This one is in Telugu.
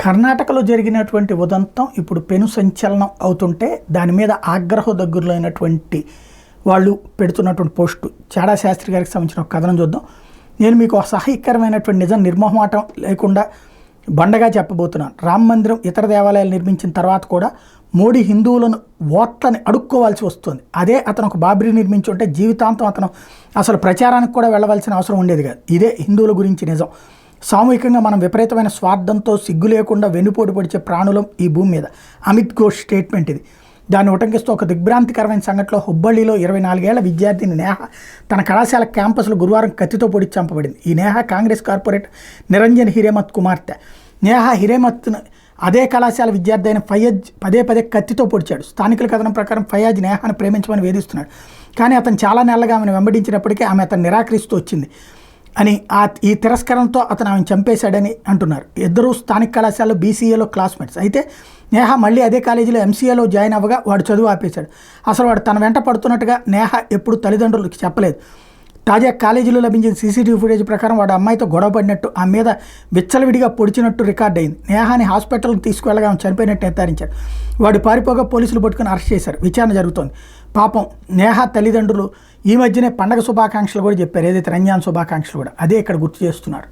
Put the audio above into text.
కర్ణాటకలో జరిగినటువంటి ఉదంతం ఇప్పుడు పెను సంచలనం అవుతుంటే దాని మీద ఆగ్రహ దగ్గరలో అయినటువంటి వాళ్ళు పెడుతున్నటువంటి పోస్టు చాడా శాస్త్రి గారికి సంబంధించిన ఒక కథనం చూద్దాం. నేను మీకు అసహ్యకరమైనటువంటి నిజం నిర్మోహమాటం లేకుండా బండగా చెప్పబోతున్నాను. రామ మందిరం ఇతర దేవాలయాలు నిర్మించిన తర్వాత కూడా మోడీ హిందువులను ఓట్లని అడుక్కోవాల్సి వస్తుంది. అదే అతను ఒక బాబ్రీ నిర్మించుంటే జీవితాంతం అతను అసలు ప్రచారానికి కూడా వెళ్ళవలసిన అవసరం ఉండేది కాదు. ఇదే హిందువుల గురించి నిజం. సామూహికంగా మనం విపరీతమైన స్వార్థంతో సిగ్గు లేకుండా వెన్నుపోటు పొడిచే ప్రాణులం ఈ భూమి మీద. అమిత్ ఘోష్ స్టేట్మెంట్ ఇది. దాన్ని ఉటంకిస్తూ ఒక దిగ్భ్రాంతికరమైన సంఘటనలో హుబ్బಳ್ಳಿలో 24 ఏళ్ల విద్యార్థిని నేహ తన కళాశాల క్యాంపస్లో గురువారం కత్తితో పొడిచి చంపబడింది. ఈ నేహ కాంగ్రెస్ కార్పొరేటర్ నిరంజన్ హిరేమత్ కుమార్తె. నేహ హిరేమత్ను అదే కళాశాల విద్యార్థి అయిన ఫయాజ్ పదే కత్తితో పొడిచాడు. స్థానికుల కథనం ప్రకారం ఫయాజ్ నేహాను ప్రేమించమని వేధిస్తున్నాడు. కానీ అతను చాలా నెలలుగా ఆమెను వెంబడించినప్పటికీ ఆమె అతను నిరాకరిస్తూ వచ్చింది అని ఈ తిరస్కరణతో అతను ఆమెను చంపేశాడని అంటున్నారు. ఇద్దరూ స్థానిక కళాశాలలో బీసీఏలో క్లాస్మేట్స్. అయితే నేహ మళ్ళీ అదే కాలేజీలో ఎంసీఏలో జాయిన్ అవ్వగా వాడు చదువు ఆపేశాడు. అసలు వాడు తన వెంట పడుతున్నట్టుగా నేహ ఎప్పుడు తల్లిదండ్రులకు చెప్పలేదు. తాజా కాలేజీలో లభించిన సీసీటీవీ ఫుటేజ్ ప్రకారం వాడు అమ్మాయితో గొడవ పడినట్టు, ఆమె మీద విచ్చలవిడిగా పొడిచినట్టు రికార్డ్ అయింది. నేహాని హాస్పిటల్కి తీసుకువెళ్ళగా ఆమె చనిపోయినట్టు నిర్ధారించారు. వాడు పారిపోగా పోలీసులు పట్టుకుని అరెస్ట్ చేశారు. విచారణ జరుగుతోంది. పాపం నేహా తల్లిదండ్రులు ఈ మధ్యనే పండగ శుభాకాంక్షలు కూడా చెప్పారు. ఏదైతే రంజాన్ శుభాకాంక్షలు కూడా అదే ఇక్కడ గుర్తు చేస్తున్నారు.